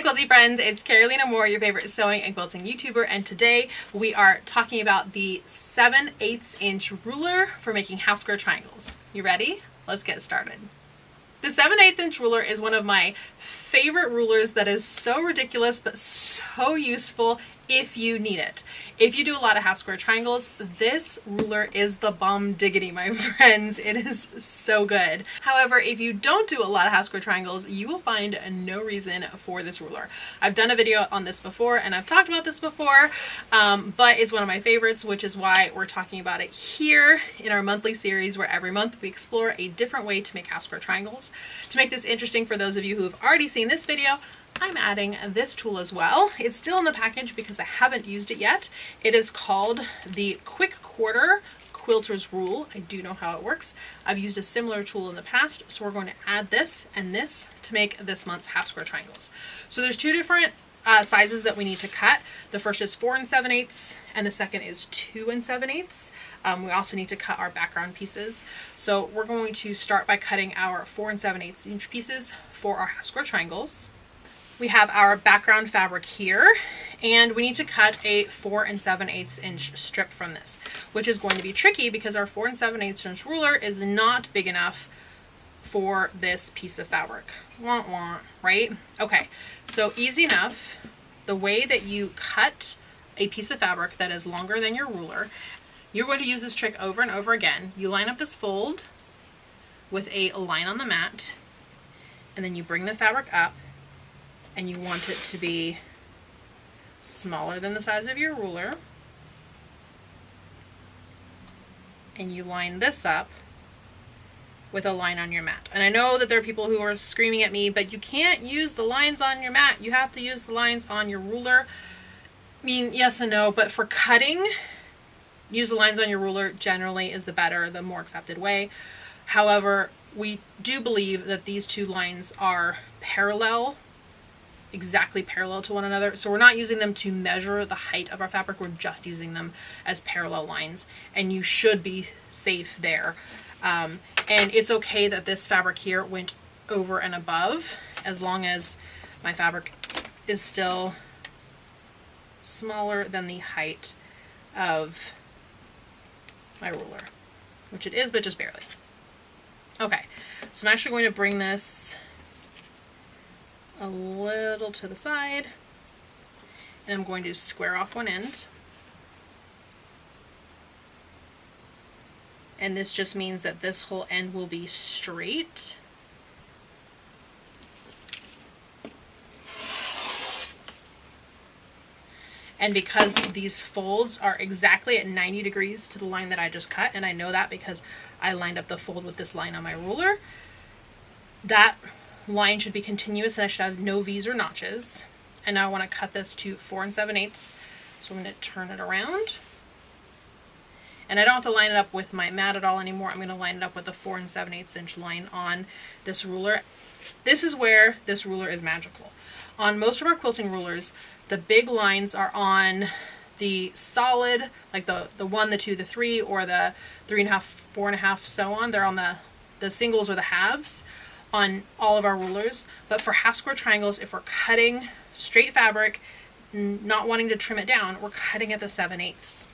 quilty friends, it's Carolina Moore, your favorite sewing and quilting YouTuber, and today we are talking about the 7/8 inch ruler for making half square triangles. You ready? Let's get started. The 7/8 inch ruler is one of my favorite rulers that is so ridiculous but so useful if you need it. If you do a lot of half square triangles, this ruler is the bomb diggity, my friends. It is so good. However, if you don't do a lot of half square triangles, you will find no reason for this ruler. I've done a video on this before and I've talked about this before, but it's one of my favorites, which is why we're talking about it here in our monthly series where every month we explore a different way to make half square triangles. To make this interesting for those of you who have already seen this video, I'm adding this tool as well. It's still in the package because I haven't used it yet. It is called the Quick Quarter Quilter's Rule. I do know how it works. I've used a similar tool in the past, so we're going to add this and this to make this month's half square triangles. So there's two different sizes that we need to cut. The first is 4 7/8 and the second is 2 7/8. We also need to cut our background pieces. So we're going to start by cutting our 4 7/8 inch pieces for our half square triangles. We have our background fabric here, and we need to cut a 4 7/8 inch strip from this, which is going to be tricky because our 4 7/8 inch ruler is not big enough for this piece of fabric. Wah wah, right? Okay, so easy enough. The way that you cut a piece of fabric that is longer than your ruler, you're going to use this trick over and over again. You line up this fold with a line on the mat, and then you bring the fabric up, and you want it to be smaller than the size of your ruler, and you line this up with a line on your mat. And I know that there are people who are screaming at me, but you can't use the lines on your mat. You have to use the lines on your ruler. I mean, yes and no, but for cutting, use the lines on your ruler generally is the better, the more accepted way. However, we do believe that these two lines are parallel, exactly parallel to one another. So we're not using them to measure the height of our fabric, we're just using them as parallel lines, and you should be safe there. And it's okay that this fabric here went over and above, as long as my fabric is still smaller than the height of my ruler, which it is, but just barely. Okay, so I'm actually going to bring this a little to the side, and I'm going to square off one end. And this just means that this whole end will be straight. And because these folds are exactly at 90 degrees to the line that I just cut, and I know that because I lined up the fold with this line on my ruler, that line should be continuous and I should have no V's or notches. And now I want to cut this to 4 7/8, so I'm going to turn it around. And I don't have to line it up with my mat at all anymore. I'm going to line it up with the 4 7/8 inch line on this ruler. This is where this ruler is magical. On most of our quilting rulers, the big lines are on the solid, like the 1, the 2, the 3, or the 3.5, 4.5, so on. They're on the singles or the halves on all of our rulers. But for half square triangles, if we're cutting straight fabric, not wanting to trim it down, we're cutting at the 7/8.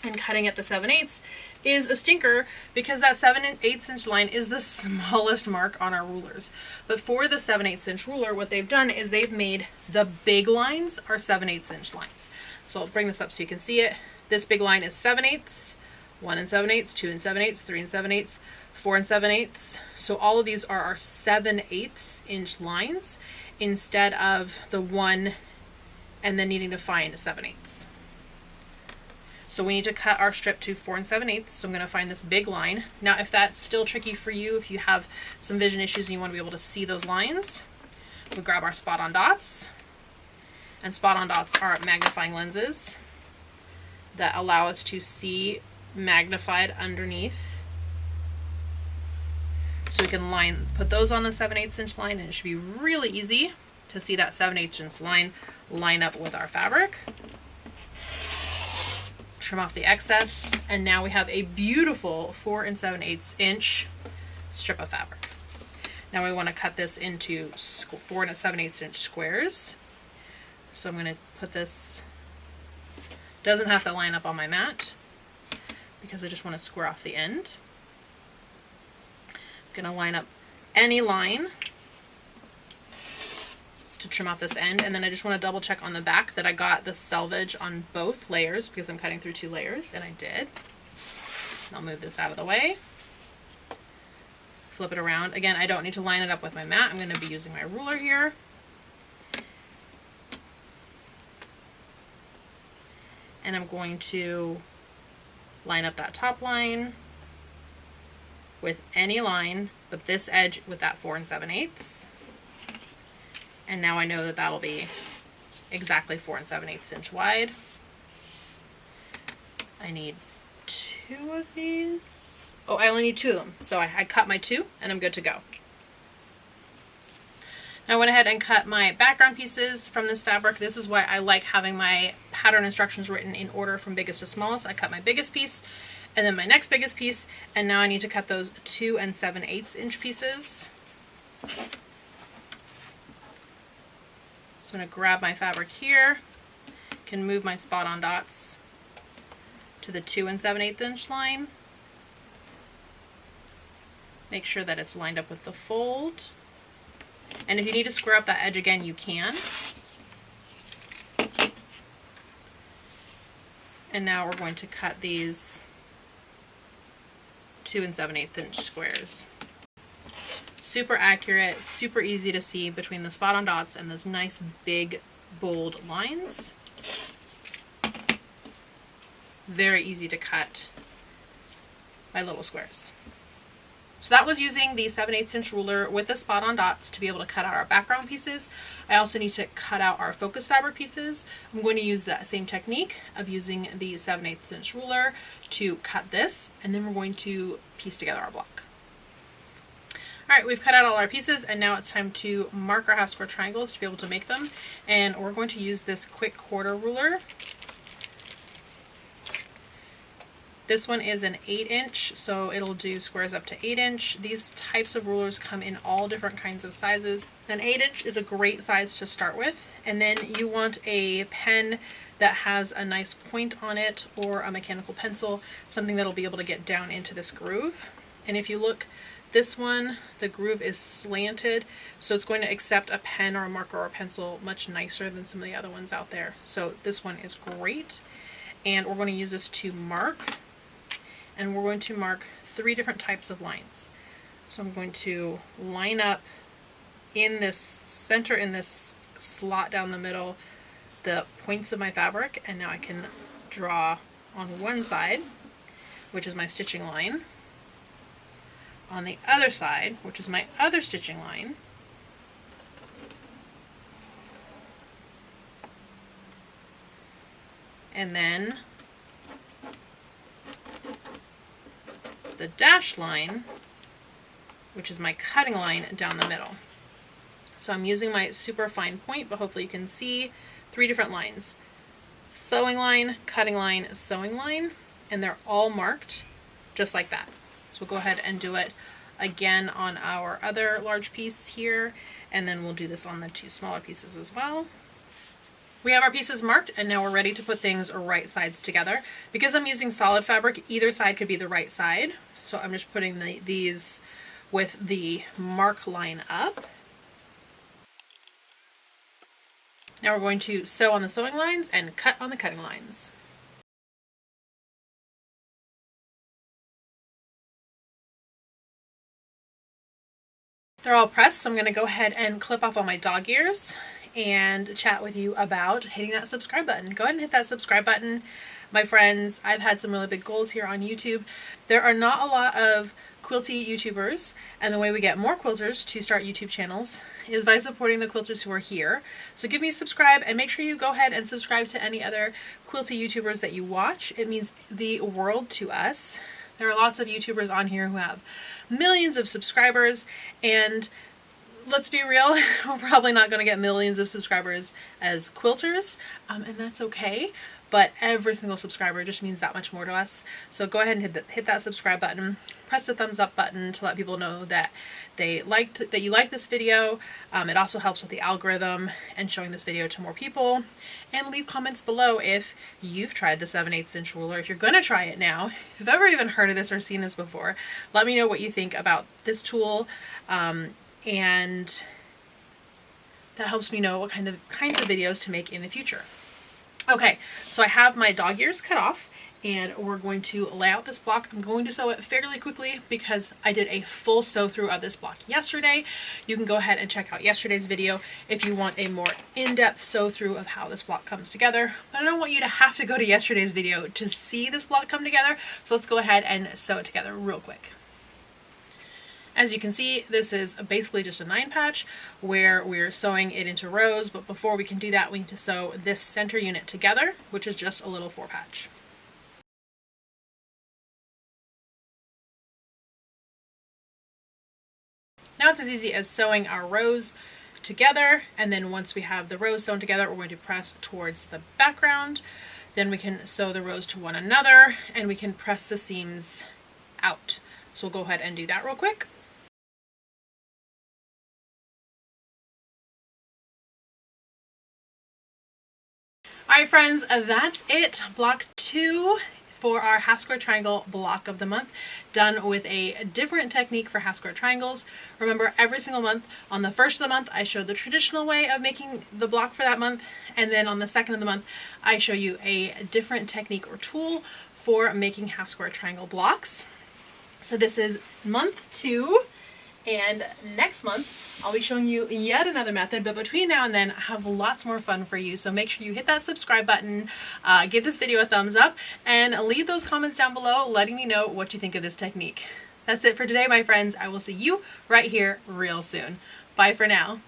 And cutting at the 7/8 is a stinker because that 7/8 inch line is the smallest mark on our rulers. But for the 7/8 inch ruler, what they've done is they've made the big lines are 7/8 inch lines. So I'll bring this up so you can see it. This big line is 7/8, 1 7/8, 2 7/8, 3 7/8, 4 7/8. So all of these are our 7/8 inch lines instead of the 1 and then needing to find a 7/8. So we need to cut our strip to 4 7/8. So I'm going to find this big line. Now, if that's still tricky for you, if you have some vision issues and you want to be able to see those lines, we grab our spot on dots. And spot on dots are magnifying lenses that allow us to see magnified underneath. So we can put those on the 7/8 inch line, and it should be really easy to see that 7/8 inch line line up with our fabric. Trim off the excess, and now we have a beautiful 4 7/8 inch strip of fabric. Now we want to cut this into 4 7/8 inch squares. So I'm going to put this, doesn't have to line up on my mat because I just want to square off the end. I'm going to line up any line to trim off this end, and then I just want to double check on the back that I got the selvage on both layers because I'm cutting through 2 layers, and I did. I'll move this out of the way. Flip it around. Again, I don't need to line it up with my mat. I'm going to be using my ruler here. And I'm going to line up that top line with any line, but this edge with that 4 7/8. And now I know that that'll be exactly 4 7/8 inch wide. I need 2 of these. Oh, I only need 2 of them. So I cut my 2 and I'm good to go. Now I went ahead and cut my background pieces from this fabric. This is why I like having my pattern instructions written in order from biggest to smallest. I cut my biggest piece and then my next biggest piece, and now I need to cut those 2 7/8 inch pieces. So I'm going to grab my fabric here, can move my spot on dots to the 2 7/8 inch line. Make sure that it's lined up with the fold. And if you need to square up that edge again, you can. And now we're going to cut these 2 7/8 inch squares. Super accurate, super easy to see between the spot on dots and those nice big bold lines. Very easy to cut my little squares. So that was using the 7/8 inch ruler with the spot on dots to be able to cut out our background pieces. I also need to cut out our focus fabric pieces. I'm going to use that same technique of using the 7/8 inch ruler to cut this, and then we're going to piece together our block. All right, we've cut out all our pieces, and now it's time to mark our half square triangles to be able to make them. And we're going to use this quick quarter ruler. This one is an 8 inch, so it'll do squares up to 8 inch. These types of rulers come in all different kinds of sizes. An 8 inch is a great size to start with, and then you want a pen that has a nice point on it, or a mechanical pencil, something that'll be able to get down into this groove. And if you look, this one, the groove is slanted, so it's going to accept a pen or a marker or a pencil much nicer than some of the other ones out there. So this one is great, and we're going to use this to mark. And we're going to mark 3 different types of lines. So I'm going to line up in this center, in this slot down the middle, the points of my fabric, and now I can draw on one side, which is my stitching line, on the other side, which is my other stitching line, and then the dash line, which is my cutting line down the middle. So I'm using my super fine point, but hopefully you can see 3 different lines. Sewing line, cutting line, sewing line, and they're all marked just like that. So we'll go ahead and do it again on our other large piece here, and then we'll do this on the 2 smaller pieces as well. We have our pieces marked, and now we're ready to put things right sides together. Because I'm using solid fabric, either side could be the right side. So I'm just putting these with the mark line up. Now we're going to sew on the sewing lines and cut on the cutting lines. They're all pressed, so I'm going to go ahead and clip off all my dog ears and chat with you about hitting that subscribe button. Go ahead and hit that subscribe button, my friends. I've had some really big goals here on YouTube. There are not a lot of quilty YouTubers, and the way we get more quilters to start YouTube channels is by supporting the quilters who are here. So give me a subscribe, and make sure you go ahead and subscribe to any other quilty YouTubers that you watch. It means the world to us. There are lots of YouTubers on here who have millions of subscribers, and let's be real, we're probably not going to get millions of subscribers as quilters, and that's okay. But every single subscriber just means that much more to us. So go ahead and hit that subscribe button. Press the thumbs up button to let people know that you like this video. It also helps with the algorithm and showing this video to more people. And leave comments below if you've tried the 7/8 inch ruler. If you're going to try it now, if you've ever even heard of this or seen this before, let me know what you think about this tool. And that helps me know what kinds of videos to make in the future. Okay, so I have my dog ears cut off, and we're going to lay out this block. I'm going to sew it fairly quickly because I did a full sew through of this block yesterday. You can go ahead and check out yesterday's video if you want a more in-depth sew through of how this block comes together. But I don't want you to have to go to yesterday's video to see this block come together, so let's go ahead and sew it together real quick. As you can see, this is basically just a 9 patch where we're sewing it into rows, but before we can do that, we need to sew this center unit together, which is just a little 4 patch. Now it's as easy as sewing our rows together, and then once we have the rows sewn together, we're going to press towards the background. Then we can sew the rows to one another, and we can press the seams out. So we'll go ahead and do that real quick. Alright friends, that's it. Block 2 for our half square triangle block of the month, done with a different technique for half square triangles. Remember, every single month, on the first of the month, I show the traditional way of making the block for that month, and then on the second of the month, I show you a different technique or tool for making half square triangle blocks. So this is month 2. And next month, I'll be showing you yet another method, but between now and then, I have lots more fun for you. So make sure you hit that subscribe button, give this video a thumbs up, and leave those comments down below letting me know what you think of this technique. That's it for today, my friends. I will see you right here real soon. Bye for now.